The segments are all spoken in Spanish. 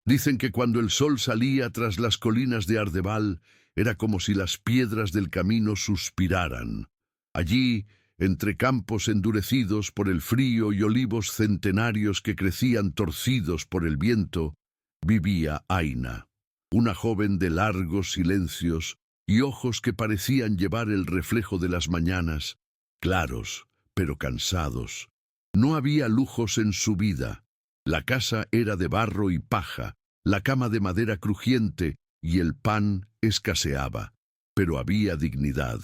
Dicen que cuando el sol salía tras las colinas de Ardeval, era como si las piedras del camino suspiraran. Allí, entre campos endurecidos por el frío y olivos centenarios que crecían torcidos por el viento, vivía Aina, una joven de largos silencios y ojos que parecían llevar el reflejo de las mañanas, claros, pero cansados. No había lujos en su vida. La casa era de barro y paja, la cama de madera crujiente y el pan escaseaba. Pero había dignidad.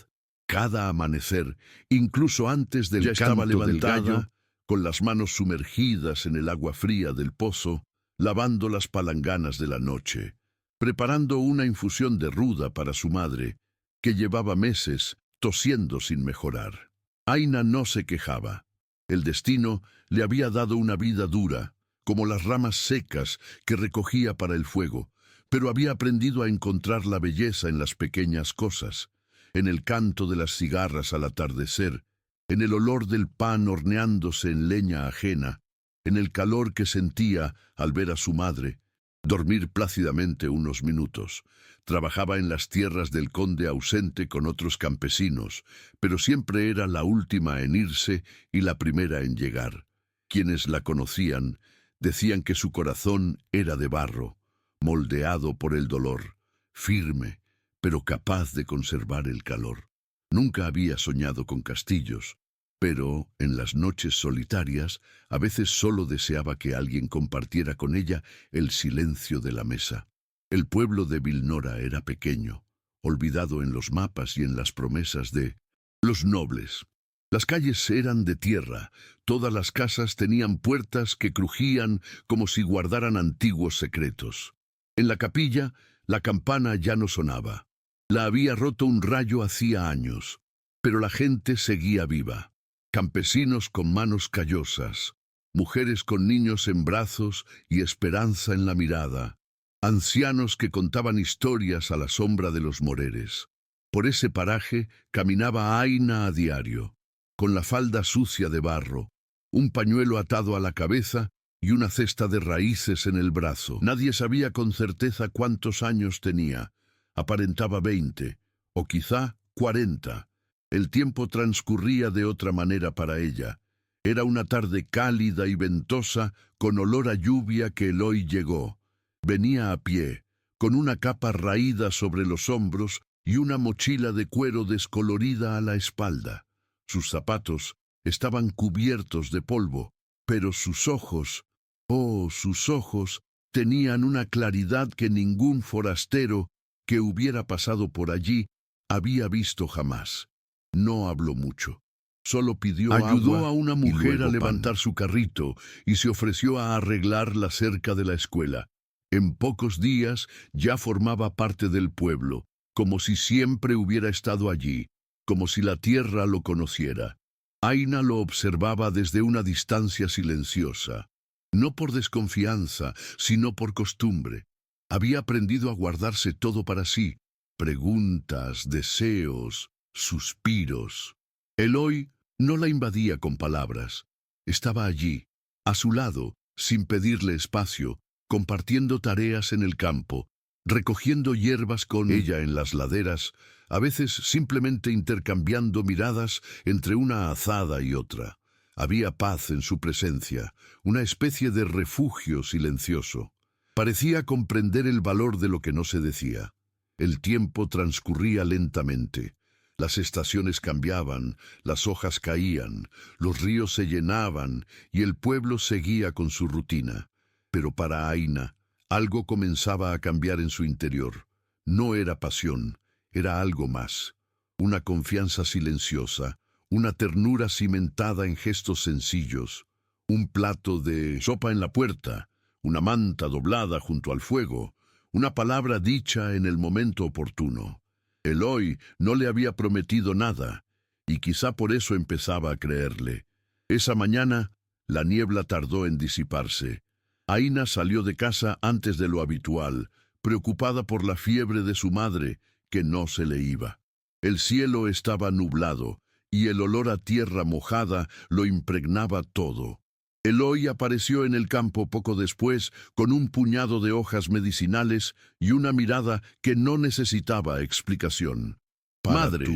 Cada amanecer, incluso antes del Ya estaba canto del levantada, gallo, con las manos sumergidas en el agua fría del pozo, lavando las palanganas de la noche, preparando una infusión de ruda para su madre, que llevaba meses tosiendo sin mejorar. Aina no se quejaba. El destino le había dado una vida dura, como las ramas secas que recogía para el fuego, pero había aprendido a encontrar la belleza en las pequeñas cosas, en el canto de las cigarras al atardecer, en el olor del pan horneándose en leña ajena, en el calor que sentía al ver a su madre, dormir plácidamente unos minutos. Trabajaba en las tierras del conde ausente con otros campesinos, pero siempre era la última en irse y la primera en llegar. Quienes la conocían decían que su corazón era de barro, moldeado por el dolor, firme, pero capaz de conservar el calor. Nunca había soñado con castillos, pero en las noches solitarias a veces solo deseaba que alguien compartiera con ella el silencio de la mesa. El pueblo de Vilnora era pequeño, olvidado en los mapas y en las promesas de los nobles. Las calles eran de tierra, todas las casas tenían puertas que crujían como si guardaran antiguos secretos. En la capilla, la campana ya no sonaba. La había roto un rayo hacía años, pero la gente seguía viva. Campesinos con manos callosas, mujeres con niños en brazos y esperanza en la mirada, ancianos que contaban historias a la sombra de los moreres. Por ese paraje caminaba Aina a diario, con la falda sucia de barro, un pañuelo atado a la cabeza y una cesta de raíces en el brazo. Nadie sabía con certeza cuántos años tenía. Aparentaba 20, o quizá 40. El tiempo transcurría de otra manera para ella. Era una tarde cálida y ventosa, con olor a lluvia que Eloy llegó. Venía a pie, con una capa raída sobre los hombros y una mochila de cuero descolorida a la espalda. Sus zapatos estaban cubiertos de polvo, pero sus ojos, oh, sus ojos, tenían una claridad que ningún forastero que hubiera pasado por allí había visto jamás. No habló mucho. Solo pidió ayudó agua a una mujer a levantar su carrito y se ofreció a arreglar la cerca de la escuela. En pocos días ya formaba parte del pueblo, como si siempre hubiera estado allí, como si la tierra lo conociera. Aina lo observaba desde una distancia silenciosa, no por desconfianza, sino por costumbre. Había aprendido a guardarse todo para sí, preguntas, deseos, suspiros. Eloy no la invadía con palabras. Estaba allí, a su lado, sin pedirle espacio, compartiendo tareas en el campo, recogiendo hierbas con ella en las laderas, a veces simplemente intercambiando miradas entre una azada y otra. Había paz en su presencia, una especie de refugio silencioso. Parecía comprender el valor de lo que no se decía. El tiempo transcurría lentamente. Las estaciones cambiaban, las hojas caían, los ríos se llenaban y el pueblo seguía con su rutina. Pero para Aina, algo comenzaba a cambiar en su interior. No era pasión, era algo más. Una confianza silenciosa, una ternura cimentada en gestos sencillos, un plato de sopa en la puerta, una manta doblada junto al fuego, una palabra dicha en el momento oportuno. Eloy no le había prometido nada, y quizá por eso empezaba a creerle. Esa mañana, la niebla tardó en disiparse. Aina salió de casa antes de lo habitual, preocupada por la fiebre de su madre, que no se le iba. El cielo estaba nublado, y el olor a tierra mojada lo impregnaba todo. Eloy apareció en el campo poco después con un puñado de hojas medicinales y una mirada que no necesitaba explicación. «Madre»,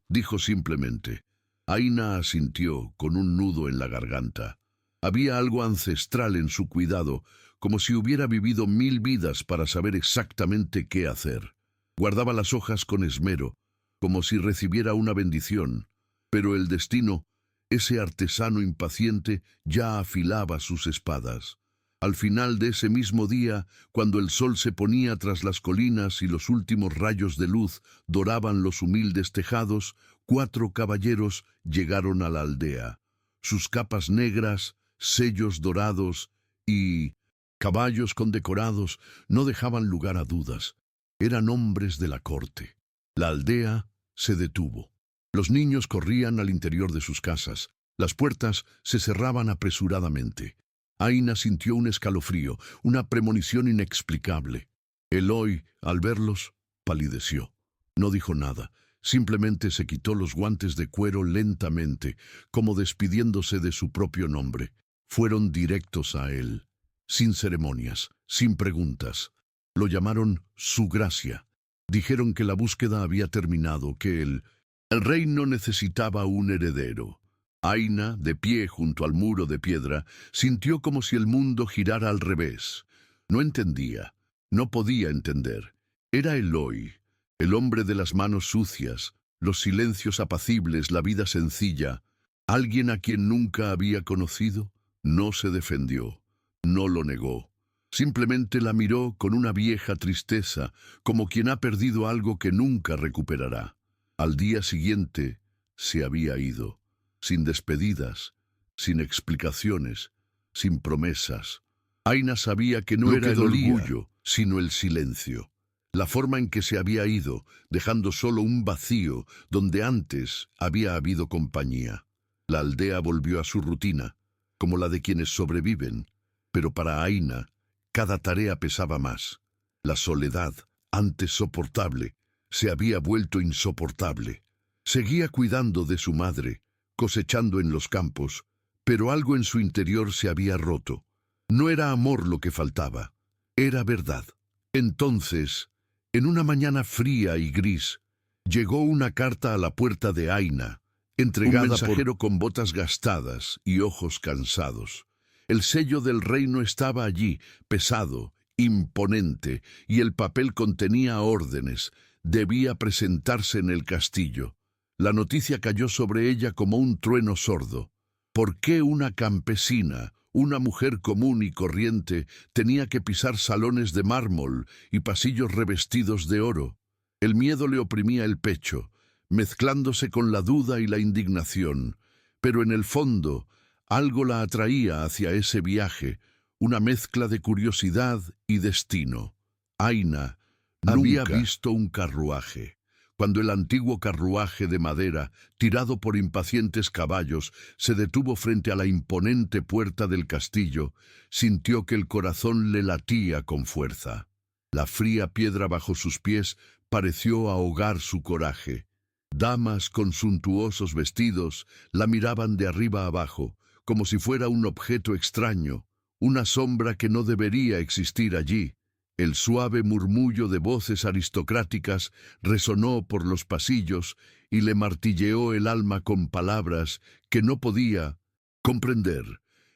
dijo simplemente. Aina asintió con un nudo en la garganta. Había algo ancestral en su cuidado, como si hubiera vivido 1000 vidas para saber exactamente qué hacer. Guardaba las hojas con esmero, como si recibiera una bendición, pero el destino, ese artesano impaciente, ya afilaba sus espadas. Al final de ese mismo día, cuando el sol se ponía tras las colinas y los últimos rayos de luz doraban los humildes tejados, 4 caballeros llegaron a la aldea. Sus capas negras, sellos dorados y caballos condecorados no dejaban lugar a dudas. Eran hombres de la corte. La aldea se detuvo. Los niños corrían al interior de sus casas. Las puertas se cerraban apresuradamente. Aina sintió un escalofrío, una premonición inexplicable. Eloy, al verlos, palideció. No dijo nada. Simplemente se quitó los guantes de cuero lentamente, como despidiéndose de su propio nombre. Fueron directos a él, sin ceremonias, sin preguntas. Lo llamaron Su Gracia. Dijeron que la búsqueda había terminado, que el rey no necesitaba un heredero. Aina, de pie junto al muro de piedra, sintió como si el mundo girara al revés. No entendía, no podía entender. Era Eloy, el hombre de las manos sucias, los silencios apacibles, la vida sencilla. Alguien a quien nunca había conocido. No se defendió, no lo negó. Simplemente la miró con una vieja tristeza, como quien ha perdido algo que nunca recuperará. Al día siguiente se había ido, sin despedidas, sin explicaciones, sin promesas. Aina sabía que no era el orgullo, sino el silencio. La forma en que se había ido, dejando solo un vacío donde antes había habido compañía. La aldea volvió a su rutina, como la de quienes sobreviven, pero para Aina cada tarea pesaba más. La soledad, antes soportable, se había vuelto insoportable. Seguía cuidando de su madre, cosechando en los campos, pero algo en su interior se había roto. No era amor lo que faltaba, era verdad. Entonces, en una mañana fría y gris, llegó una carta a la puerta de Aina, entregada un mensajero con botas gastadas y ojos cansados. El sello del reino estaba allí, pesado, imponente, y el papel contenía órdenes. Debía presentarse en el castillo. La noticia cayó sobre ella como un trueno sordo. ¿Por qué una campesina, una mujer común y corriente, tenía que pisar salones de mármol y pasillos revestidos de oro? El miedo le oprimía el pecho, mezclándose con la duda y la indignación, pero en el fondo algo la atraía hacia ese viaje, una mezcla de curiosidad y destino. Aina había visto un carruaje. Cuando el antiguo carruaje de madera, tirado por impacientes caballos, se detuvo frente a la imponente puerta del castillo, sintió que el corazón le latía con fuerza. La fría piedra bajo sus pies pareció ahogar su coraje. Damas con suntuosos vestidos la miraban de arriba abajo, como si fuera un objeto extraño, una sombra que no debería existir allí. El suave murmullo de voces aristocráticas resonó por los pasillos y le martilleó el alma con palabras que no podía comprender.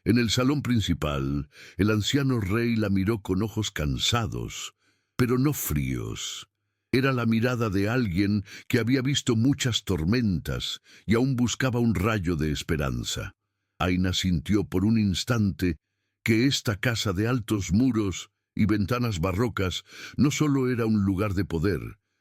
En el salón principal, el anciano rey la miró con ojos cansados, pero no fríos. Era la mirada de alguien que había visto muchas tormentas y aún buscaba un rayo de esperanza. Aina sintió por un instante que esta casa de altos muros y ventanas barrocas no solo era un lugar de poder,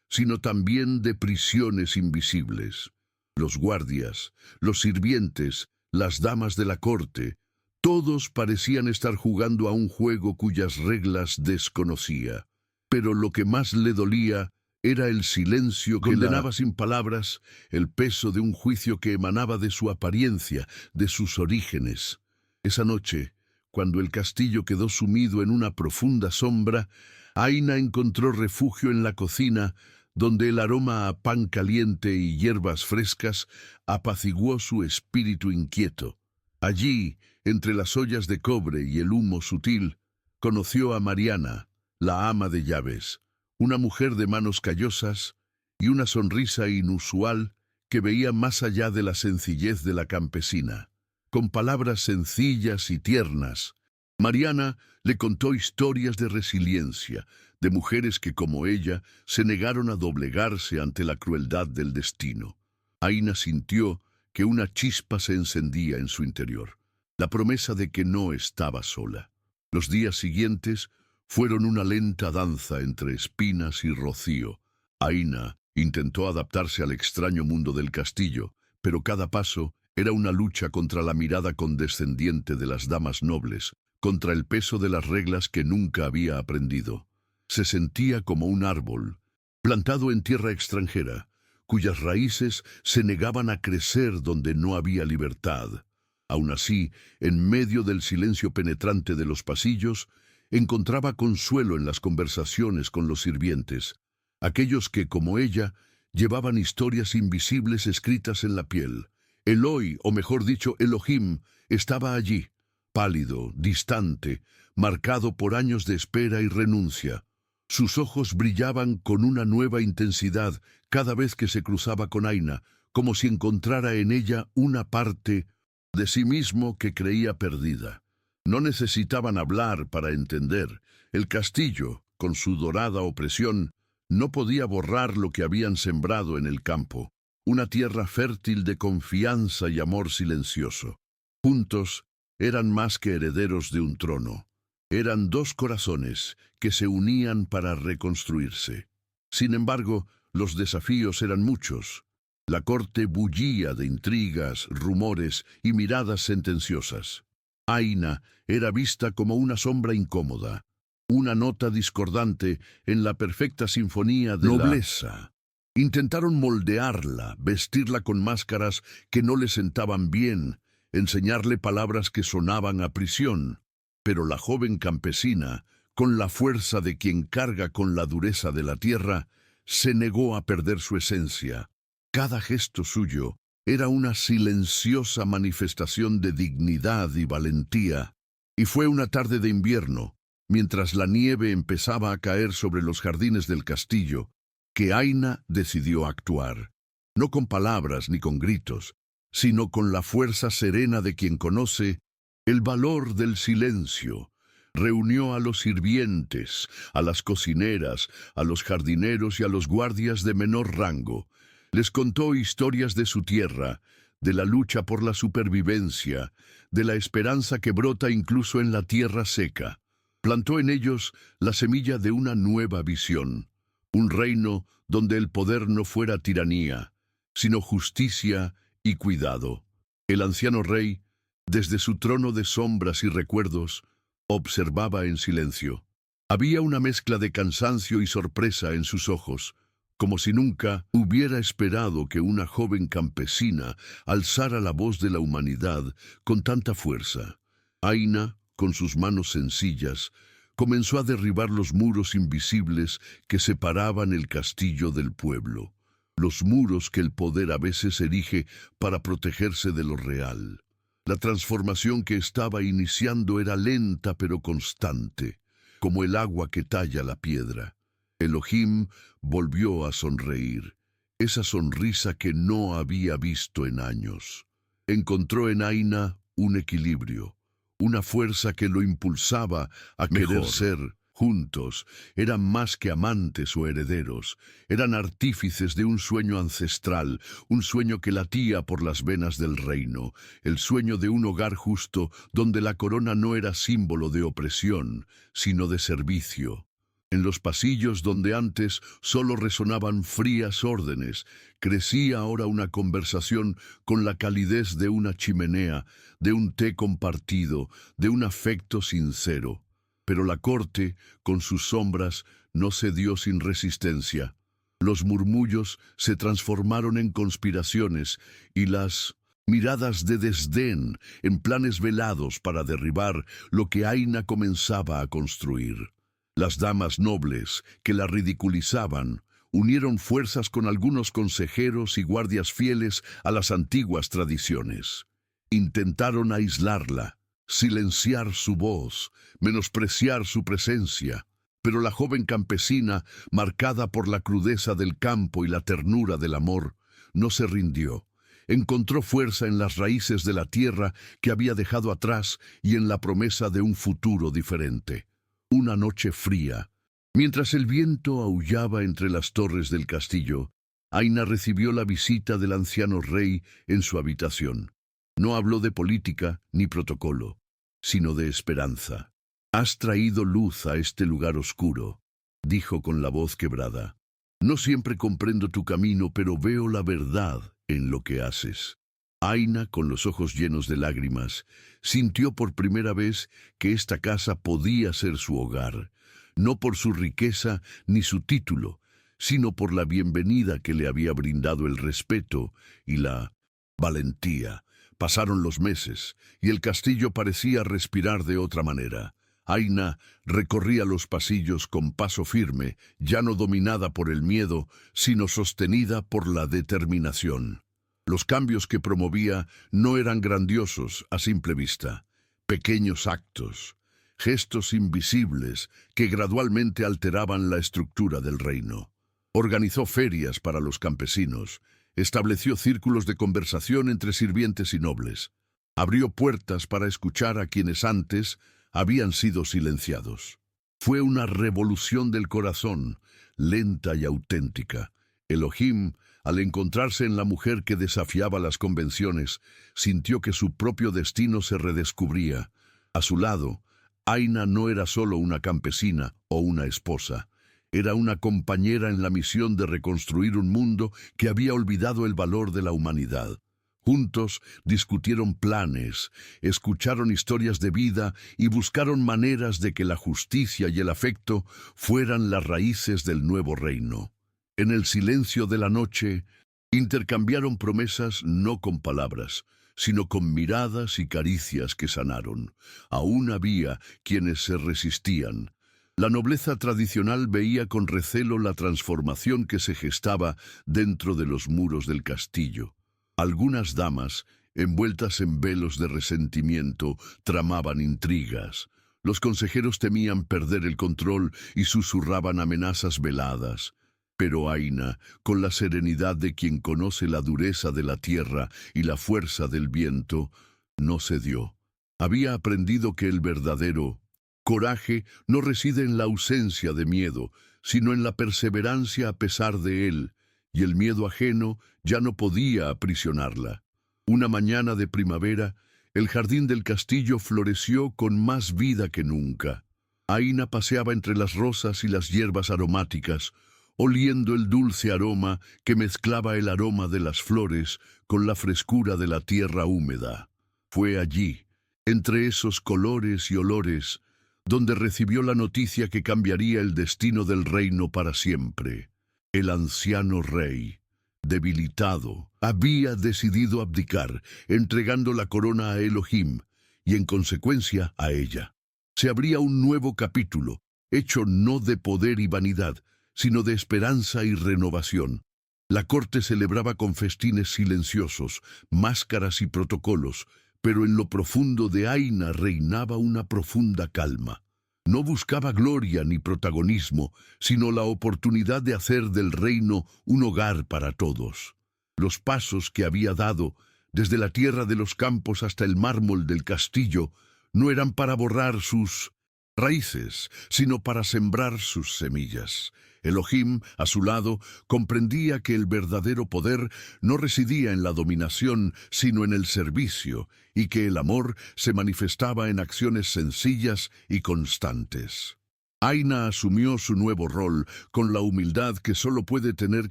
sino también de prisiones invisibles. Los guardias, los sirvientes, las damas de la corte, todos parecían estar jugando a un juego cuyas reglas desconocía. Pero lo que más le dolía era el silencio que condenaba sin palabras, el peso de un juicio que emanaba de su apariencia, de sus orígenes. Esa noche, cuando el castillo quedó sumido en una profunda sombra, Aina encontró refugio en la cocina, donde el aroma a pan caliente y hierbas frescas apaciguó su espíritu inquieto. Allí, entre las ollas de cobre y el humo sutil, conoció a Mariana, la ama de llaves, una mujer de manos callosas y una sonrisa inusual que veía más allá de la sencillez de la campesina. Con palabras sencillas y tiernas, Mariana le contó historias de resiliencia, de mujeres que, como ella, se negaron a doblegarse ante la crueldad del destino. Aina sintió que una chispa se encendía en su interior, la promesa de que no estaba sola. Los días siguientes fueron una lenta danza entre espinas y rocío. Aina intentó adaptarse al extraño mundo del castillo, pero cada paso era una lucha contra la mirada condescendiente de las damas nobles, contra el peso de las reglas que nunca había aprendido. Se sentía como un árbol, plantado en tierra extranjera, cuyas raíces se negaban a crecer donde no había libertad. Aún así, en medio del silencio penetrante de los pasillos, encontraba consuelo en las conversaciones con los sirvientes, aquellos que, como ella, llevaban historias invisibles escritas en la piel. Eloi, o mejor dicho, Elohim, estaba allí, pálido, distante, marcado por años de espera y renuncia. Sus ojos brillaban con una nueva intensidad cada vez que se cruzaba con Aina, como si encontrara en ella una parte de sí mismo que creía perdida. No necesitaban hablar para entender. El castillo, con su dorada opresión, no podía borrar lo que habían sembrado en el campo, una tierra fértil de confianza y amor silencioso. Juntos, eran más que herederos de un trono. Eran dos corazones que se unían para reconstruirse. Sin embargo, los desafíos eran muchos. La corte bullía de intrigas, rumores y miradas sentenciosas. Aina era vista como una sombra incómoda, una nota discordante en la perfecta sinfonía de nobleza. Intentaron moldearla, vestirla con máscaras que no le sentaban bien, enseñarle palabras que sonaban a prisión. Pero la joven campesina, con la fuerza de quien carga con la dureza de la tierra, se negó a perder su esencia. Cada gesto suyo era una silenciosa manifestación de dignidad y valentía. Y fue una tarde de invierno, mientras la nieve empezaba a caer sobre los jardines del castillo, que Aina decidió actuar, no con palabras ni con gritos, sino con la fuerza serena de quien conoce el valor del silencio. Reunió a los sirvientes, a las cocineras, a los jardineros y a los guardias de menor rango. Les contó historias de su tierra, de la lucha por la supervivencia, de la esperanza que brota incluso en la tierra seca. Plantó en ellos la semilla de una nueva visión, un reino donde el poder no fuera tiranía, sino justicia y cuidado. El anciano rey, desde su trono de sombras y recuerdos, observaba en silencio. Había una mezcla de cansancio y sorpresa en sus ojos, como si nunca hubiera esperado que una joven campesina alzara la voz de la humanidad con tanta fuerza. Aina, con sus manos sencillas, comenzó a derribar los muros invisibles que separaban el castillo del pueblo, los muros que el poder a veces erige para protegerse de lo real. La transformación que estaba iniciando era lenta pero constante, como el agua que talla la piedra. Elohim volvió a sonreír, esa sonrisa que no había visto en años. Encontró en Aina un equilibrio, una fuerza que lo impulsaba a querer ser. Juntos, eran más que amantes o herederos, eran artífices de un sueño ancestral, un sueño que latía por las venas del reino, el sueño de un hogar justo donde la corona no era símbolo de opresión, sino de servicio. En los pasillos donde antes solo resonaban frías órdenes, crecía ahora una conversación con la calidez de una chimenea, de un té compartido, de un afecto sincero. Pero la corte, con sus sombras, no cedió sin resistencia. Los murmullos se transformaron en conspiraciones y las miradas de desdén en planes velados para derribar lo que Aina comenzaba a construir. Las damas nobles, que la ridiculizaban, unieron fuerzas con algunos consejeros y guardias fieles a las antiguas tradiciones. Intentaron aislarla, silenciar su voz, menospreciar su presencia. Pero la joven campesina, marcada por la crudeza del campo y la ternura del amor, no se rindió. Encontró fuerza en las raíces de la tierra que había dejado atrás y en la promesa de un futuro diferente. Una noche fría, mientras el viento aullaba entre las torres del castillo, Aina recibió la visita del anciano rey en su habitación. No habló de política ni protocolo, sino de esperanza. «Has traído luz a este lugar oscuro», dijo con la voz quebrada. «No siempre comprendo tu camino, pero veo la verdad en lo que haces». Aina, con los ojos llenos de lágrimas, sintió por primera vez que esta casa podía ser su hogar, no por su riqueza ni su título, sino por la bienvenida que le había brindado el respeto y la valentía. Pasaron los meses, y el castillo parecía respirar de otra manera. Aina recorría los pasillos con paso firme, ya no dominada por el miedo, sino sostenida por la determinación. Los cambios que promovía no eran grandiosos a simple vista, pequeños actos, gestos invisibles que gradualmente alteraban la estructura del reino. Organizó ferias para los campesinos, estableció círculos de conversación entre sirvientes y nobles, abrió puertas para escuchar a quienes antes habían sido silenciados. Fue una revolución del corazón, lenta y auténtica. Elohim, al encontrarse en la mujer que desafiaba las convenciones, sintió que su propio destino se redescubría. A su lado, Aina no era solo una campesina o una esposa. Era una compañera en la misión de reconstruir un mundo que había olvidado el valor de la humanidad. Juntos discutieron planes, escucharon historias de vida y buscaron maneras de que la justicia y el afecto fueran las raíces del nuevo reino. En el silencio de la noche, intercambiaron promesas no con palabras, sino con miradas y caricias que sanaron. Aún había quienes se resistían. La nobleza tradicional veía con recelo la transformación que se gestaba dentro de los muros del castillo. Algunas damas, envueltas en velos de resentimiento, tramaban intrigas. Los consejeros temían perder el control y susurraban amenazas veladas. Pero Aina, con la serenidad de quien conoce la dureza de la tierra y la fuerza del viento, no cedió. Había aprendido que el verdadero coraje no reside en la ausencia de miedo, sino en la perseverancia a pesar de él, y el miedo ajeno ya no podía aprisionarla. Una mañana de primavera, el jardín del castillo floreció con más vida que nunca. Aina paseaba entre las rosas y las hierbas aromáticas, oliendo el dulce aroma que mezclaba el aroma de las flores con la frescura de la tierra húmeda. Fue allí, entre esos colores y olores, donde recibió la noticia que cambiaría el destino del reino para siempre. El anciano rey, debilitado, había decidido abdicar, entregando la corona a Elohim y, en consecuencia, a ella. Se abría un nuevo capítulo, hecho no de poder y vanidad, sino de esperanza y renovación. La corte celebraba con festines silenciosos, máscaras y protocolos, pero en lo profundo de Aina reinaba una profunda calma. No buscaba gloria ni protagonismo, sino la oportunidad de hacer del reino un hogar para todos. Los pasos que había dado, desde la tierra de los campos hasta el mármol del castillo, no eran para borrar sus raíces, sino para sembrar sus semillas. Elohim, a su lado, comprendía que el verdadero poder no residía en la dominación, sino en el servicio, y que el amor se manifestaba en acciones sencillas y constantes. Aina asumió su nuevo rol con la humildad que solo puede tener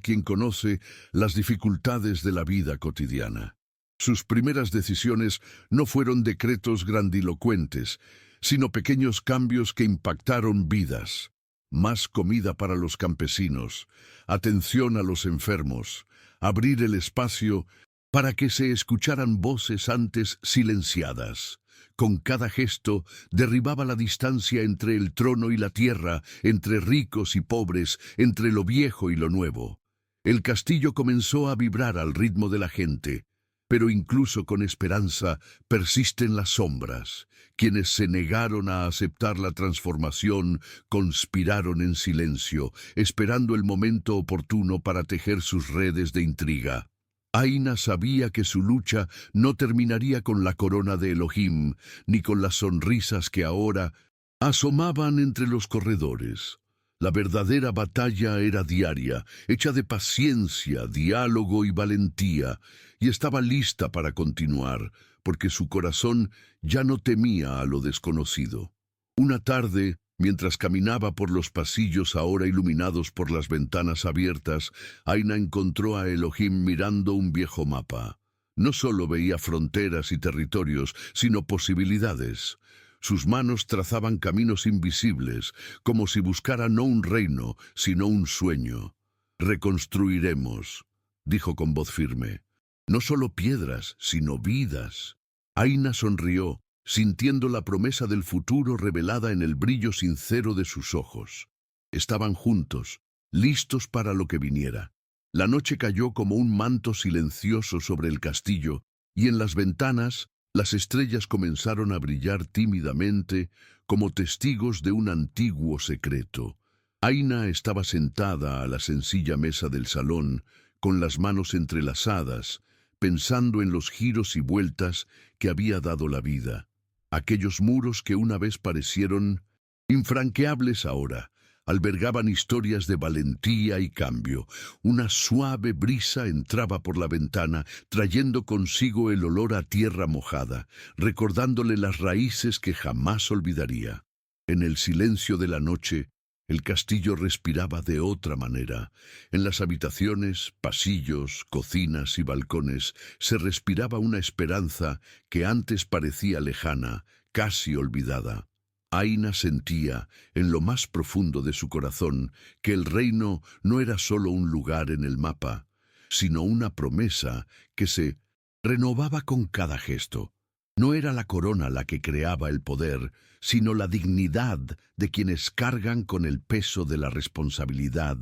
quien conoce las dificultades de la vida cotidiana. Sus primeras decisiones no fueron decretos grandilocuentes, sino pequeños cambios que impactaron vidas. Más comida para los campesinos, atención a los enfermos, abrir el espacio para que se escucharan voces antes silenciadas. Con cada gesto derribaba la distancia entre el trono y la tierra, entre ricos y pobres, entre lo viejo y lo nuevo. El castillo comenzó a vibrar al ritmo de la gente. Pero incluso con esperanza persisten las sombras. Quienes se negaron a aceptar la transformación conspiraron en silencio, esperando el momento oportuno para tejer sus redes de intriga. Aina sabía que su lucha no terminaría con la corona de Elohim, ni con las sonrisas que ahora asomaban entre los corredores. La verdadera batalla era diaria, hecha de paciencia, diálogo y valentía, y estaba lista para continuar, porque su corazón ya no temía a lo desconocido. Una tarde, mientras caminaba por los pasillos ahora iluminados por las ventanas abiertas, Aina encontró a Elohim mirando un viejo mapa. No solo veía fronteras y territorios, sino posibilidades. Sus manos trazaban caminos invisibles, como si buscara no un reino, sino un sueño. «Reconstruiremos», dijo con voz firme. «No solo piedras, sino vidas». Aina sonrió, sintiendo la promesa del futuro revelada en el brillo sincero de sus ojos. Estaban juntos, listos para lo que viniera. La noche cayó como un manto silencioso sobre el castillo, y en las ventanas las estrellas comenzaron a brillar tímidamente como testigos de un antiguo secreto. Aina estaba sentada a la sencilla mesa del salón, con las manos entrelazadas, pensando en los giros y vueltas que había dado la vida. Aquellos muros que una vez parecieron infranqueables ahora, albergaban historias de valentía y cambio. Una suave brisa entraba por la ventana, trayendo consigo el olor a tierra mojada, recordándole las raíces que jamás olvidaría. En el silencio de la noche, el castillo respiraba de otra manera. En las habitaciones, pasillos, cocinas y balcones se respiraba una esperanza que antes parecía lejana, casi olvidada. Aina sentía, en lo más profundo de su corazón, que el reino no era solo un lugar en el mapa, sino una promesa que se renovaba con cada gesto. No era la corona la que creaba el poder, sino la dignidad de quienes cargan con el peso de la responsabilidad,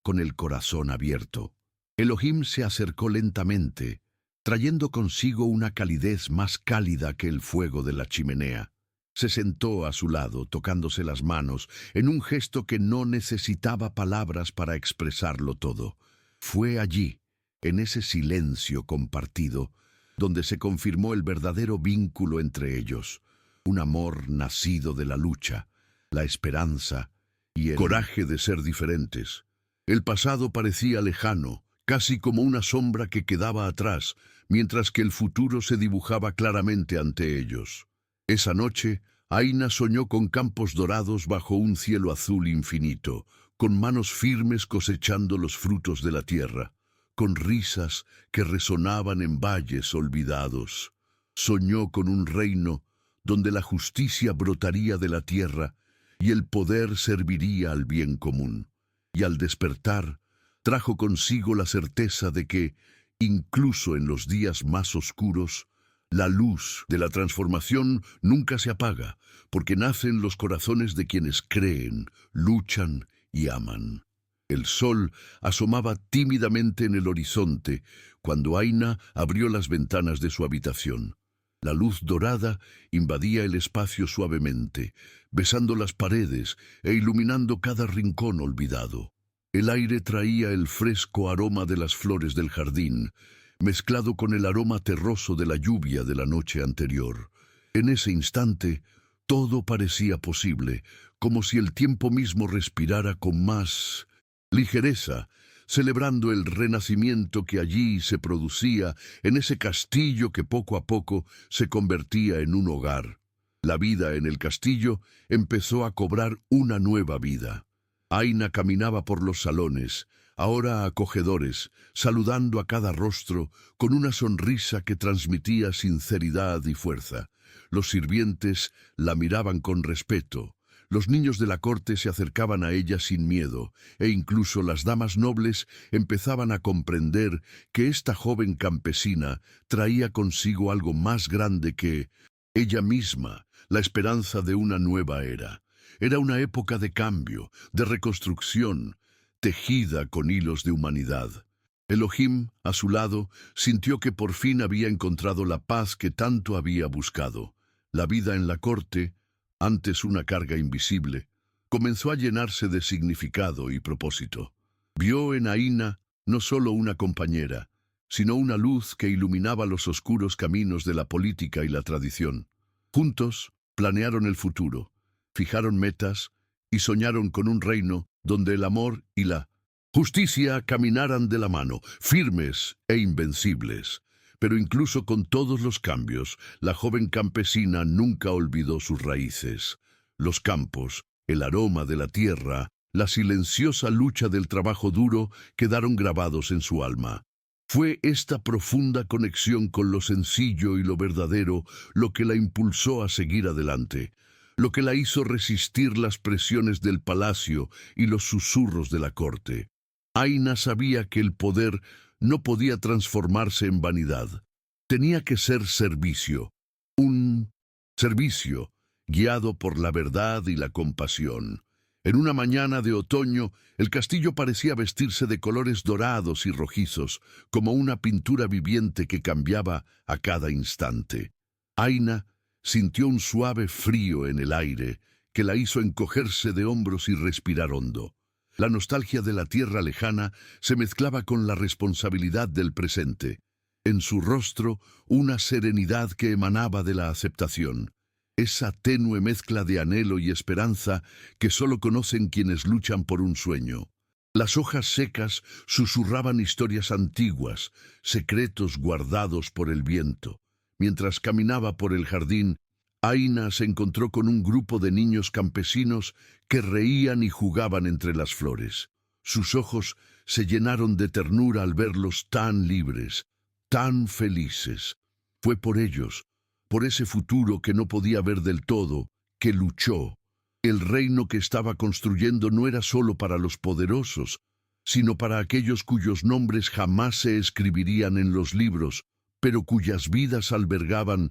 con el corazón abierto. Elohim se acercó lentamente, trayendo consigo una calidez más cálida que el fuego de la chimenea. Se sentó a su lado, tocándose las manos, en un gesto que no necesitaba palabras para expresarlo todo. Fue allí, en ese silencio compartido, donde se confirmó el verdadero vínculo entre ellos, un amor nacido de la lucha, la esperanza y el coraje de ser diferentes. El pasado parecía lejano, casi como una sombra que quedaba atrás, mientras que el futuro se dibujaba claramente ante ellos. Esa noche, Aina soñó con campos dorados bajo un cielo azul infinito, con manos firmes cosechando los frutos de la tierra, con risas que resonaban en valles olvidados. Soñó con un reino donde la justicia brotaría de la tierra y el poder serviría al bien común. Y al despertar, trajo consigo la certeza de que, incluso en los días más oscuros, la luz de la transformación nunca se apaga, porque nace en los corazones de quienes creen, luchan y aman. El sol asomaba tímidamente en el horizonte cuando Aina abrió las ventanas de su habitación. La luz dorada invadía el espacio suavemente, besando las paredes e iluminando cada rincón olvidado. El aire traía el fresco aroma de las flores del jardín, mezclado con el aroma terroso de la lluvia de la noche anterior. En ese instante, todo parecía posible, como si el tiempo mismo respirara con más ligereza, celebrando el renacimiento que allí se producía en ese castillo que poco a poco se convertía en un hogar. La vida en el castillo empezó a cobrar una nueva vida. Aina caminaba por los salones, ahora acogedores, saludando a cada rostro con una sonrisa que transmitía sinceridad y fuerza. Los sirvientes la miraban con respeto, los niños de la corte se acercaban a ella sin miedo, e incluso las damas nobles empezaban a comprender que esta joven campesina traía consigo algo más grande que ella misma, la esperanza de una nueva era. Era una época de cambio, de reconstrucción, tejida con hilos de humanidad. Elohim, a su lado, sintió que por fin había encontrado la paz que tanto había buscado. La vida en la corte, antes una carga invisible, comenzó a llenarse de significado y propósito. Vio en Aina no solo una compañera, sino una luz que iluminaba los oscuros caminos de la política y la tradición. Juntos planearon el futuro, fijaron metas y soñaron con un reino donde el amor y la justicia caminaran de la mano, firmes e invencibles. Pero incluso con todos los cambios, la joven campesina nunca olvidó sus raíces. Los campos, el aroma de la tierra, la silenciosa lucha del trabajo duro quedaron grabados en su alma. Fue esta profunda conexión con lo sencillo y lo verdadero lo que la impulsó a seguir adelante, lo que la hizo resistir las presiones del palacio y los susurros de la corte. Aina sabía que el poder no podía transformarse en vanidad. Tenía que ser servicio, un servicio guiado por la verdad y la compasión. En una mañana de otoño, el castillo parecía vestirse de colores dorados y rojizos, como una pintura viviente que cambiaba a cada instante. Aina sintió un suave frío en el aire que la hizo encogerse de hombros y respirar hondo. La nostalgia de la tierra lejana se mezclaba con la responsabilidad del presente. En su rostro, una serenidad que emanaba de la aceptación. Esa tenue mezcla de anhelo y esperanza que solo conocen quienes luchan por un sueño. Las hojas secas susurraban historias antiguas, secretos guardados por el viento. Mientras caminaba por el jardín, Aina se encontró con un grupo de niños campesinos que reían y jugaban entre las flores. Sus ojos se llenaron de ternura al verlos tan libres, tan felices. Fue por ellos, por ese futuro que no podía ver del todo, que luchó. El reino que estaba construyendo no era solo para los poderosos, sino para aquellos cuyos nombres jamás se escribirían en los libros, pero cuyas vidas albergaban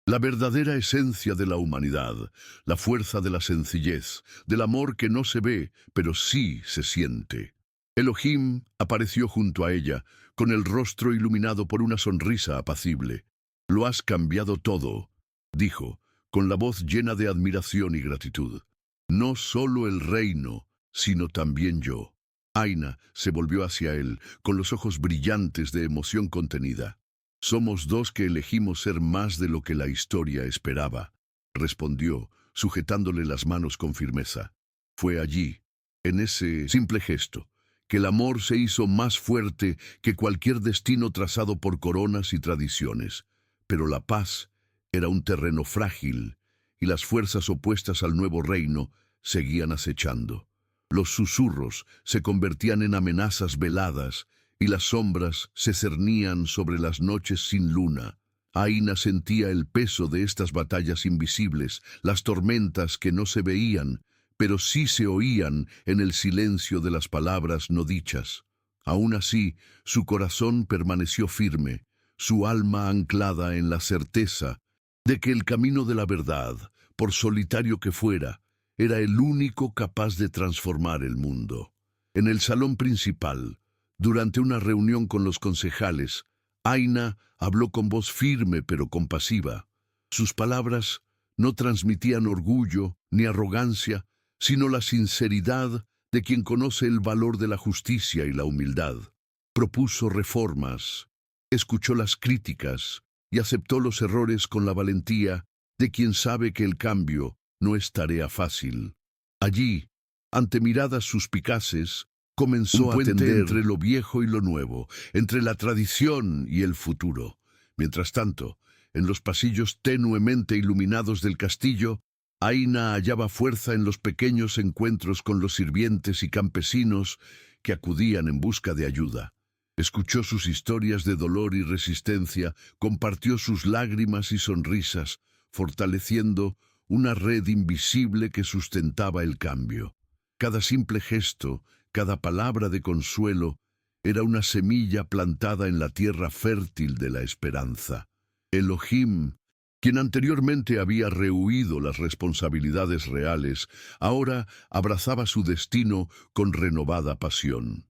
la verdadera esencia de la humanidad, la fuerza de la sencillez, del amor que no se ve, pero sí se siente. Elohim apareció junto a ella, con el rostro iluminado por una sonrisa apacible. «Lo has cambiado todo», dijo, con la voz llena de admiración y gratitud. «No solo el reino, sino también yo». Aina se volvió hacia él, con los ojos brillantes de emoción contenida. «Somos dos que elegimos ser más de lo que la historia esperaba», respondió, sujetándole las manos con firmeza. Fue allí, en ese simple gesto, que el amor se hizo más fuerte que cualquier destino trazado por coronas y tradiciones. Pero la paz era un terreno frágil, y las fuerzas opuestas al nuevo reino seguían acechando. Los susurros se convertían en amenazas veladas, y las sombras se cernían sobre las noches sin luna. Aina sentía el peso de estas batallas invisibles, las tormentas que no se veían, pero sí se oían en el silencio de las palabras no dichas. Aún así, su corazón permaneció firme, su alma anclada en la certeza de que el camino de la verdad, por solitario que fuera, era el único capaz de transformar el mundo. En el salón principal, durante una reunión con los concejales, Aina habló con voz firme pero compasiva. Sus palabras no transmitían orgullo ni arrogancia, sino la sinceridad de quien conoce el valor de la justicia y la humildad. Propuso reformas, escuchó las críticas y aceptó los errores con la valentía de quien sabe que el cambio no es tarea fácil. Allí, ante miradas suspicaces, comenzó a tender entre lo viejo y lo nuevo, entre la tradición y el futuro. Mientras tanto, en los pasillos tenuemente iluminados del castillo, Aina hallaba fuerza en los pequeños encuentros con los sirvientes y campesinos que acudían en busca de ayuda. Escuchó sus historias de dolor y resistencia, compartió sus lágrimas y sonrisas, fortaleciendo una red invisible que sustentaba el cambio. Cada simple gesto, cada palabra de consuelo, era una semilla plantada en la tierra fértil de la esperanza. Elohim, quien anteriormente había rehuido las responsabilidades reales, ahora abrazaba su destino con renovada pasión.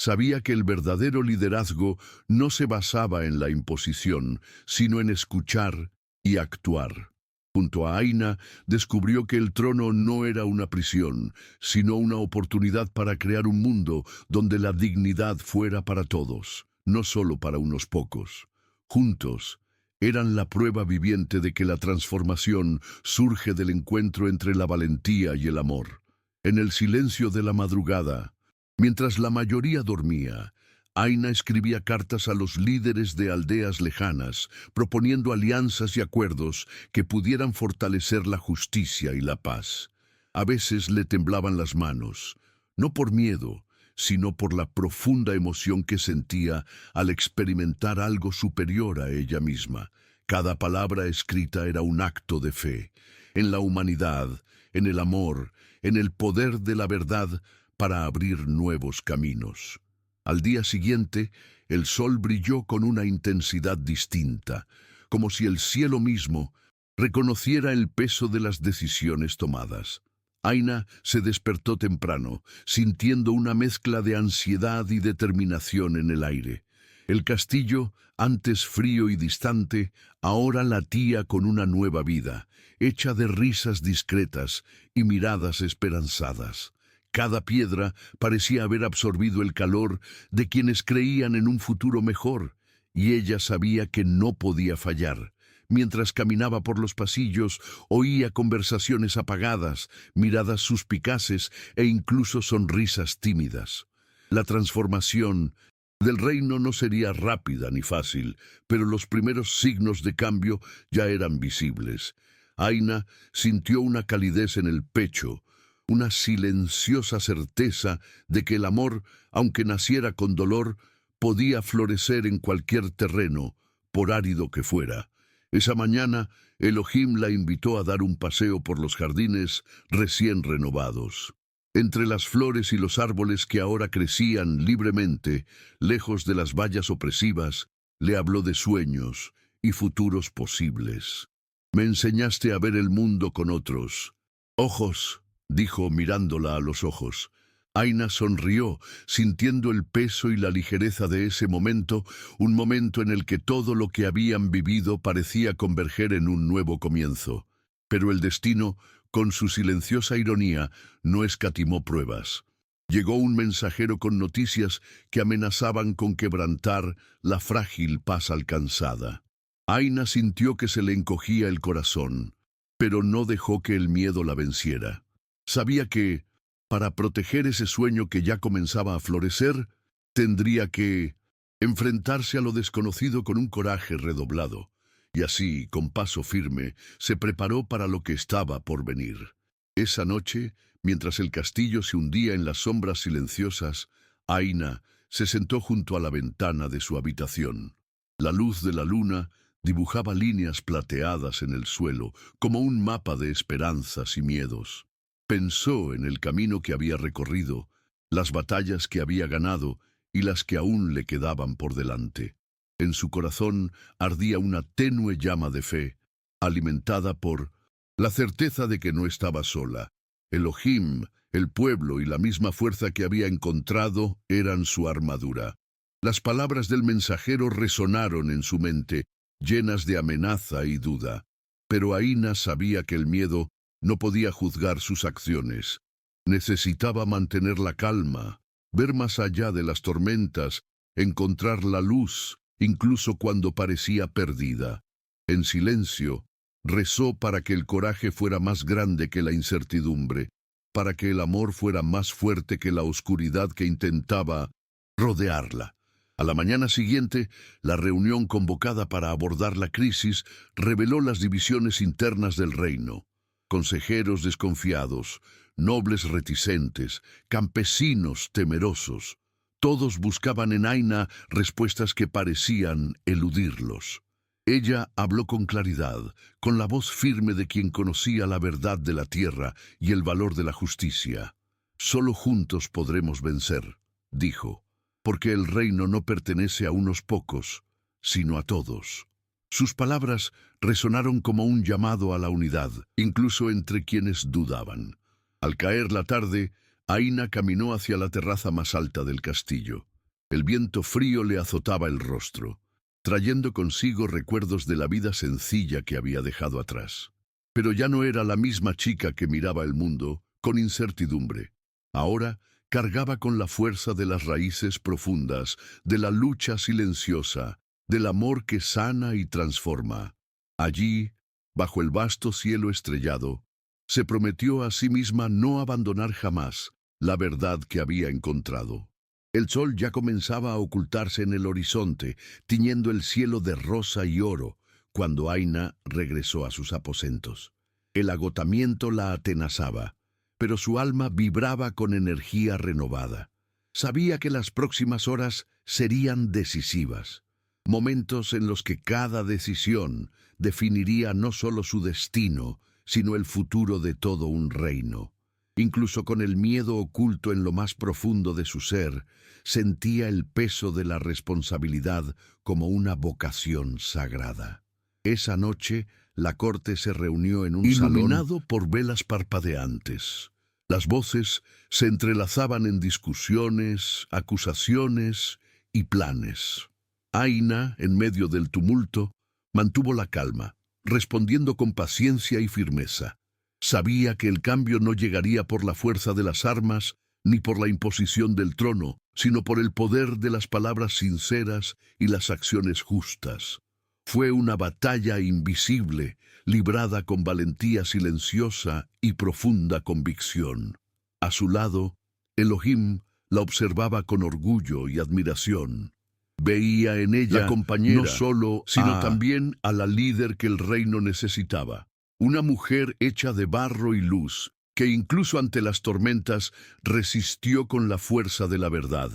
Sabía que el verdadero liderazgo no se basaba en la imposición, sino en escuchar y actuar. Junto a Aina, descubrió que el trono no era una prisión, sino una oportunidad para crear un mundo donde la dignidad fuera para todos, no solo para unos pocos. Juntos, eran la prueba viviente de que la transformación surge del encuentro entre la valentía y el amor. En el silencio de la madrugada, mientras la mayoría dormía, Aina escribía cartas a los líderes de aldeas lejanas, proponiendo alianzas y acuerdos que pudieran fortalecer la justicia y la paz. A veces le temblaban las manos, no por miedo, sino por la profunda emoción que sentía al experimentar algo superior a ella misma. Cada palabra escrita era un acto de fe, en la humanidad, en el amor, en el poder de la verdad para abrir nuevos caminos. Al día siguiente, el sol brilló con una intensidad distinta, como si el cielo mismo reconociera el peso de las decisiones tomadas. Aina se despertó temprano, sintiendo una mezcla de ansiedad y determinación en el aire. El castillo, antes frío y distante, ahora latía con una nueva vida, hecha de risas discretas y miradas esperanzadas. Cada piedra parecía haber absorbido el calor de quienes creían en un futuro mejor, y ella sabía que no podía fallar. Mientras caminaba por los pasillos, oía conversaciones apagadas, miradas suspicaces e incluso sonrisas tímidas. La transformación del reino no sería rápida ni fácil, pero los primeros signos de cambio ya eran visibles. Aina sintió una calidez en el pecho, una silenciosa certeza de que el amor, aunque naciera con dolor, podía florecer en cualquier terreno, por árido que fuera. Esa mañana, Elohim la invitó a dar un paseo por los jardines recién renovados. Entre las flores y los árboles que ahora crecían libremente, lejos de las vallas opresivas, le habló de sueños y futuros posibles. Me enseñaste a ver el mundo con otros ojos, dijo mirándola a los ojos. Aina sonrió, sintiendo el peso y la ligereza de ese momento, un momento en el que todo lo que habían vivido parecía converger en un nuevo comienzo. Pero el destino, con su silenciosa ironía, no escatimó pruebas. Llegó un mensajero con noticias que amenazaban con quebrantar la frágil paz alcanzada. Aina sintió que se le encogía el corazón, pero no dejó que el miedo la venciera. Sabía que, para proteger ese sueño que ya comenzaba a florecer, tendría que enfrentarse a lo desconocido con un coraje redoblado. Y así, con paso firme, se preparó para lo que estaba por venir. Esa noche, mientras el castillo se hundía en las sombras silenciosas, Aina se sentó junto a la ventana de su habitación. La luz de la luna dibujaba líneas plateadas en el suelo, como un mapa de esperanzas y miedos. Pensó en el camino que había recorrido, las batallas que había ganado y las que aún le quedaban por delante. En su corazón ardía una tenue llama de fe, alimentada por la certeza de que no estaba sola. Elohim, el pueblo y la misma fuerza que había encontrado eran su armadura. Las palabras del mensajero resonaron en su mente, llenas de amenaza y duda. Pero Aina sabía que el miedo no podía juzgar sus acciones. Necesitaba mantener la calma, ver más allá de las tormentas, encontrar la luz, incluso cuando parecía perdida. En silencio, rezó para que el coraje fuera más grande que la incertidumbre, para que el amor fuera más fuerte que la oscuridad que intentaba rodearla. A la mañana siguiente, la reunión convocada para abordar la crisis reveló las divisiones internas del reino. Consejeros desconfiados, nobles reticentes, campesinos temerosos. Todos buscaban en Aina respuestas que parecían eludirlos. Ella habló con claridad, con la voz firme de quien conocía la verdad de la tierra y el valor de la justicia. Solo juntos podremos vencer, dijo, porque el reino no pertenece a unos pocos, sino a todos. Sus palabras resonaron como un llamado a la unidad, incluso entre quienes dudaban. Al caer la tarde, Aina caminó hacia la terraza más alta del castillo. El viento frío le azotaba el rostro, trayendo consigo recuerdos de la vida sencilla que había dejado atrás. Pero ya no era la misma chica que miraba el mundo con incertidumbre. Ahora cargaba con la fuerza de las raíces profundas, de la lucha silenciosa, del amor que sana y transforma. Allí, bajo el vasto cielo estrellado, se prometió a sí misma no abandonar jamás la verdad que había encontrado. El sol ya comenzaba a ocultarse en el horizonte, tiñendo el cielo de rosa y oro, cuando Aina regresó a sus aposentos. El agotamiento la atenazaba, pero su alma vibraba con energía renovada. Sabía que las próximas horas serían decisivas, momentos en los que cada decisión definiría no solo su destino, sino el futuro de todo un reino. Incluso con el miedo oculto en lo más profundo de su ser, sentía el peso de la responsabilidad como una vocación sagrada. Esa noche, la corte se reunió en un salón iluminado por velas parpadeantes. Las voces se entrelazaban en discusiones, acusaciones y planes. Aina, en medio del tumulto, mantuvo la calma, respondiendo con paciencia y firmeza. Sabía que el cambio no llegaría por la fuerza de las armas ni por la imposición del trono, sino por el poder de las palabras sinceras y las acciones justas. Fue una batalla invisible, librada con valentía silenciosa y profunda convicción. A su lado, Elohim la observaba con orgullo y admiración. Veía en ella La compañera, no solo, sino también a la líder que el reino necesitaba. Una mujer hecha de barro y luz, que incluso ante las tormentas resistió con la fuerza de la verdad.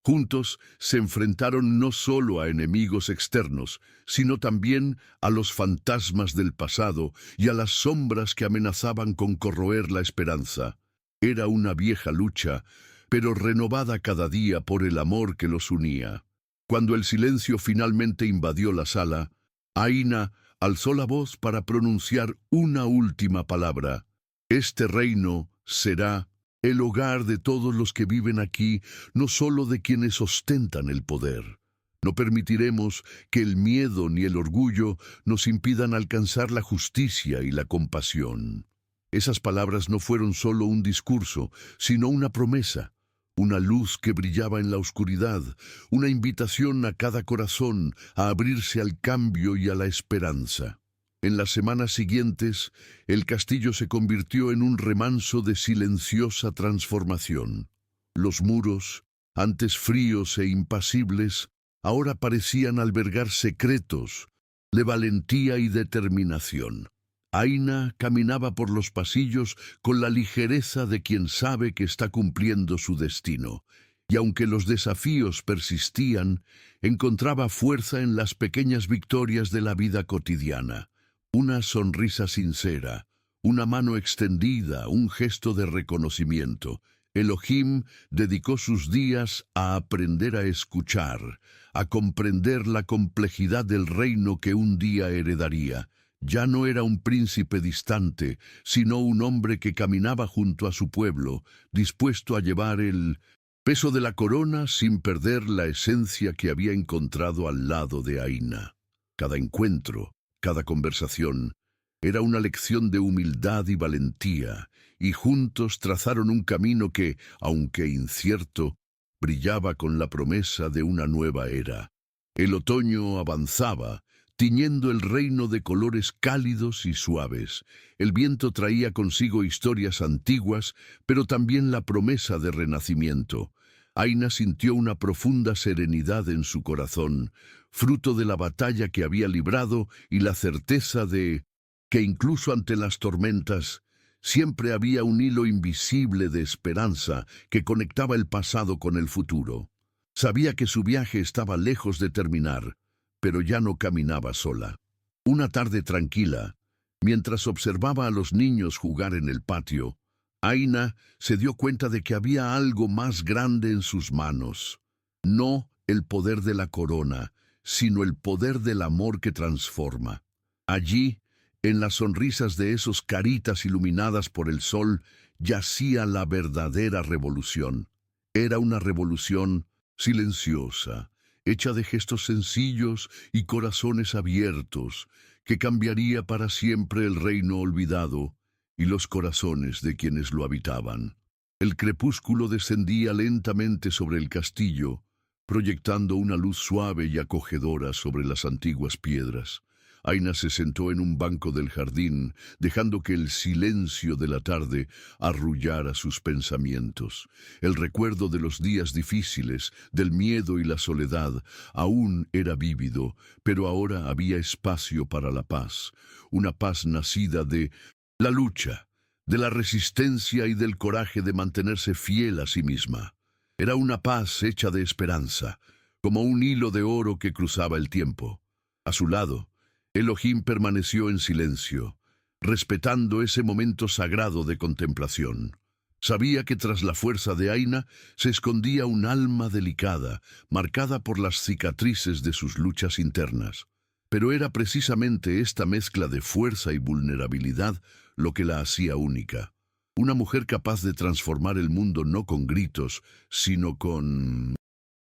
Juntos se enfrentaron no solo a enemigos externos, sino también a los fantasmas del pasado y a las sombras que amenazaban con corroer la esperanza. Era una vieja lucha, pero renovada cada día por el amor que los unía. Cuando el silencio finalmente invadió la sala, Aina alzó la voz para pronunciar una última palabra. Este reino será el hogar de todos los que viven aquí, no solo de quienes ostentan el poder. No permitiremos que el miedo ni el orgullo nos impidan alcanzar la justicia y la compasión. Esas palabras no fueron solo un discurso, sino una promesa. Una luz que brillaba en la oscuridad, una invitación a cada corazón a abrirse al cambio y a la esperanza. En las semanas siguientes, el castillo se convirtió en un remanso de silenciosa transformación. Los muros, antes fríos e impasibles, ahora parecían albergar secretos de valentía y determinación. Aina caminaba por los pasillos con la ligereza de quien sabe que está cumpliendo su destino, y aunque los desafíos persistían, encontraba fuerza en las pequeñas victorias de la vida cotidiana. Una sonrisa sincera, una mano extendida, un gesto de reconocimiento. Elohim dedicó sus días a aprender a escuchar, a comprender la complejidad del reino que un día heredaría. Ya no era un príncipe distante, sino un hombre que caminaba junto a su pueblo, dispuesto a llevar el peso de la corona sin perder la esencia que había encontrado al lado de Aina. Cada encuentro, cada conversación, era una lección de humildad y valentía, y juntos trazaron un camino que, aunque incierto, brillaba con la promesa de una nueva era. El otoño avanzaba, tiñendo el reino de colores cálidos y suaves. El viento traía consigo historias antiguas, pero también la promesa de renacimiento. Aina sintió una profunda serenidad en su corazón, fruto de la batalla que había librado y la certeza de que incluso ante las tormentas, siempre había un hilo invisible de esperanza que conectaba el pasado con el futuro. Sabía que su viaje estaba lejos de terminar, pero ya no caminaba sola. Una tarde tranquila, mientras observaba a los niños jugar en el patio, Aina se dio cuenta de que había algo más grande en sus manos. No el poder de la corona, sino el poder del amor que transforma. Allí, en las sonrisas de esos caritas iluminadas por el sol, yacía la verdadera revolución. Era una revolución silenciosa, hecha de gestos sencillos y corazones abiertos, que cambiaría para siempre el reino olvidado y los corazones de quienes lo habitaban. El crepúsculo descendía lentamente sobre el castillo, proyectando una luz suave y acogedora sobre las antiguas piedras. Aina se sentó en un banco del jardín, dejando que el silencio de la tarde arrullara sus pensamientos. El recuerdo de los días difíciles, del miedo y la soledad, aún era vívido, pero ahora había espacio para la paz, una paz nacida de la lucha, de la resistencia y del coraje de mantenerse fiel a sí misma. Era una paz hecha de esperanza, como un hilo de oro que cruzaba el tiempo. A su lado, Elohim permaneció en silencio, respetando ese momento sagrado de contemplación. Sabía que tras la fuerza de Aina se escondía un alma delicada, marcada por las cicatrices de sus luchas internas. Pero era precisamente esta mezcla de fuerza y vulnerabilidad lo que la hacía única. Una mujer capaz de transformar el mundo no con gritos, sino con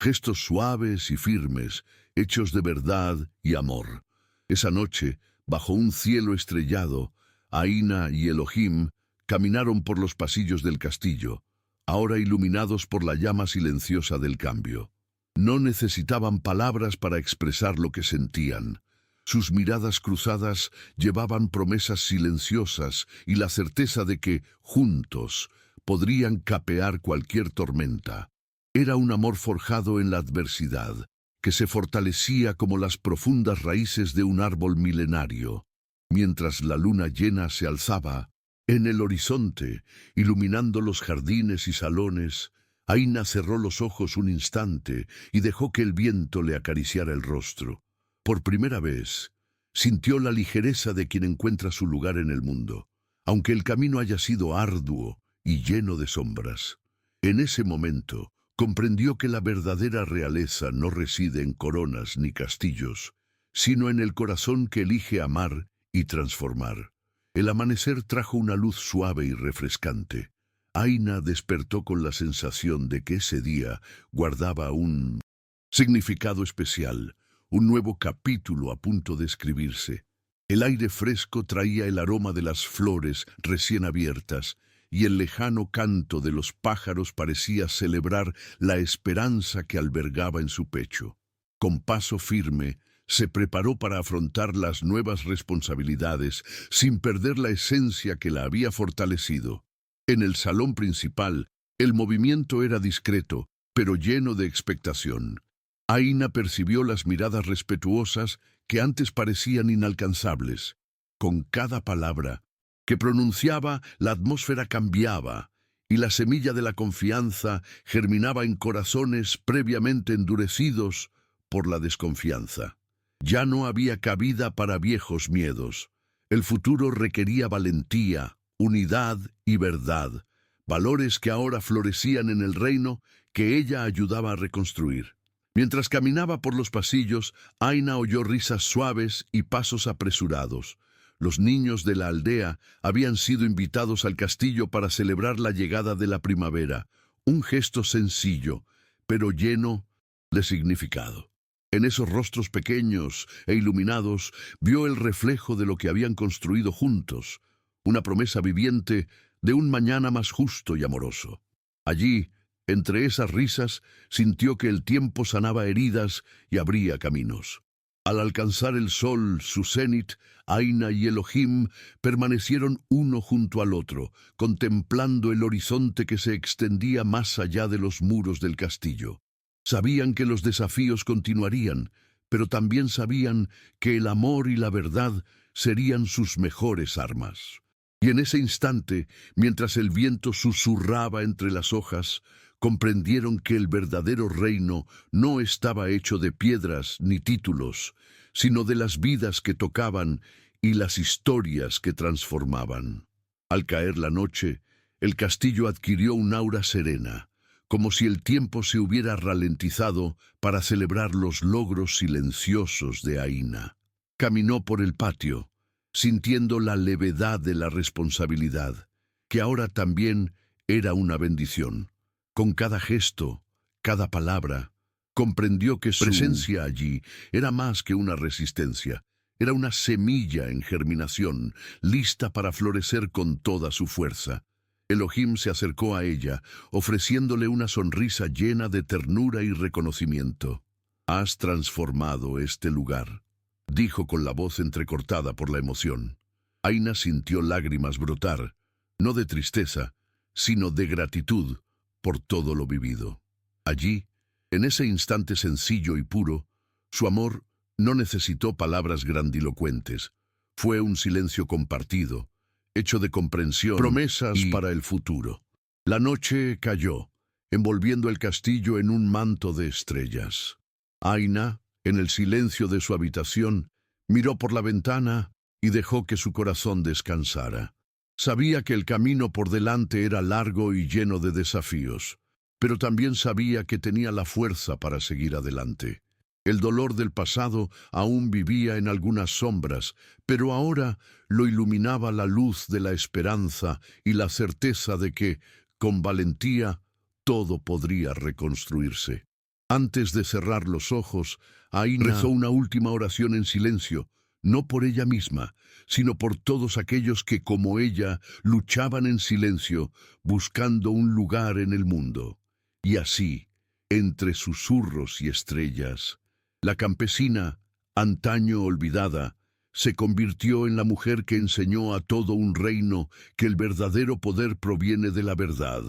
gestos suaves y firmes, hechos de verdad y amor. Esa noche, bajo un cielo estrellado, Aina y Elohim caminaron por los pasillos del castillo, ahora iluminados por la llama silenciosa del cambio. No necesitaban palabras para expresar lo que sentían. Sus miradas cruzadas llevaban promesas silenciosas y la certeza de que, juntos, podrían capear cualquier tormenta. Era un amor forjado en la adversidad, que se fortalecía como las profundas raíces de un árbol milenario. Mientras la luna llena se alzaba en el horizonte, iluminando los jardines y salones, Aina cerró los ojos un instante y dejó que el viento le acariciara el rostro. Por primera vez, sintió la ligereza de quien encuentra su lugar en el mundo, aunque el camino haya sido arduo y lleno de sombras. En ese momento, comprendió que la verdadera realeza no reside en coronas ni castillos, sino en el corazón que elige amar y transformar. El amanecer trajo una luz suave y refrescante. Aina despertó con la sensación de que ese día guardaba un significado especial, un nuevo capítulo a punto de escribirse. El aire fresco traía el aroma de las flores recién abiertas, y el lejano canto de los pájaros parecía celebrar la esperanza que albergaba en su pecho. Con paso firme, se preparó para afrontar las nuevas responsabilidades sin perder la esencia que la había fortalecido. En el salón principal, el movimiento era discreto, pero lleno de expectación. Aina percibió las miradas respetuosas que antes parecían inalcanzables. Con cada palabra que pronunciaba, la atmósfera cambiaba, y la semilla de la confianza germinaba en corazones previamente endurecidos por la desconfianza. Ya no había cabida para viejos miedos. El futuro requería valentía, unidad y verdad, valores que ahora florecían en el reino que ella ayudaba a reconstruir. Mientras caminaba por los pasillos, Aina oyó risas suaves y pasos apresurados. Los niños de la aldea habían sido invitados al castillo para celebrar la llegada de la primavera, un gesto sencillo, pero lleno de significado. En esos rostros pequeños e iluminados vio el reflejo de lo que habían construido juntos, una promesa viviente de un mañana más justo y amoroso. Allí, entre esas risas, sintió que el tiempo sanaba heridas y abría caminos. Al alcanzar el sol, su cenit, Aina y Elohim permanecieron uno junto al otro, contemplando el horizonte que se extendía más allá de los muros del castillo. Sabían que los desafíos continuarían, pero también sabían que el amor y la verdad serían sus mejores armas. Y en ese instante, mientras el viento susurraba entre las hojas, comprendieron que el verdadero reino no estaba hecho de piedras ni títulos, sino de las vidas que tocaban y las historias que transformaban. Al caer la noche, el castillo adquirió un aura serena, como si el tiempo se hubiera ralentizado para celebrar los logros silenciosos de Aina. Caminó por el patio, sintiendo la levedad de la responsabilidad, que ahora también era una bendición. Con cada gesto, cada palabra, Comprendió que su presencia allí era más que una resistencia, era una semilla en germinación, lista para florecer con toda su fuerza. Elohim se acercó a ella, ofreciéndole una sonrisa llena de ternura y reconocimiento. «Has transformado este lugar», dijo con la voz entrecortada por la emoción. Aina sintió lágrimas brotar, no de tristeza, sino de gratitud por todo lo vivido. Allí, en ese instante sencillo y puro, su amor no necesitó palabras grandilocuentes. Fue un silencio compartido, hecho de comprensión, promesas para el futuro. La noche cayó, envolviendo el castillo en un manto de estrellas. Aina, en el silencio de su habitación, miró por la ventana y dejó que su corazón descansara. Sabía que el camino por delante era largo y lleno de desafíos, pero también sabía que tenía la fuerza para seguir adelante. El dolor del pasado aún vivía en algunas sombras, pero ahora lo iluminaba la luz de la esperanza y la certeza de que, con valentía, todo podría reconstruirse. Antes de cerrar los ojos, Aina rezó una última oración en silencio, no por ella misma, sino por todos aquellos que, como ella, luchaban en silencio, buscando un lugar en el mundo. Y así, entre susurros y estrellas, la campesina, antaño olvidada, se convirtió en la mujer que enseñó a todo un reino que el verdadero poder proviene de la verdad,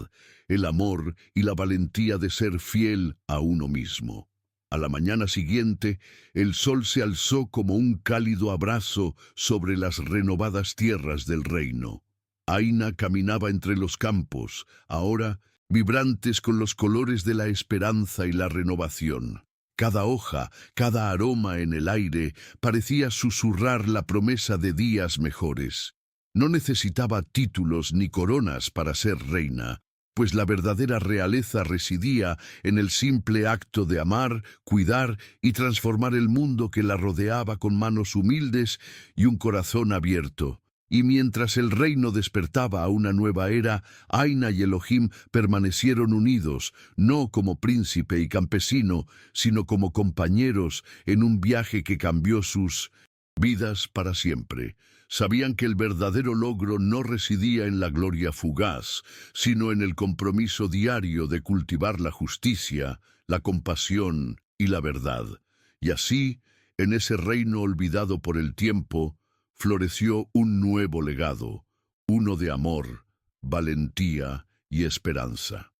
el amor y la valentía de ser fiel a uno mismo. A la mañana siguiente, el sol se alzó como un cálido abrazo sobre las renovadas tierras del reino. Aina caminaba entre los campos, ahora vibrantes con los colores de la esperanza y la renovación. Cada hoja, cada aroma en el aire parecía susurrar la promesa de días mejores. No necesitaba títulos ni coronas para ser reina, pues la verdadera realeza residía en el simple acto de amar, cuidar y transformar el mundo que la rodeaba con manos humildes y un corazón abierto. Y mientras el reino despertaba a una nueva era, Aina y Elohim permanecieron unidos, no como príncipe y campesino, sino como compañeros en un viaje que cambió sus vidas para siempre. Sabían que el verdadero logro no residía en la gloria fugaz, sino en el compromiso diario de cultivar la justicia, la compasión y la verdad. Y así, en ese reino olvidado por el tiempo, floreció un nuevo legado, uno de amor, valentía y esperanza.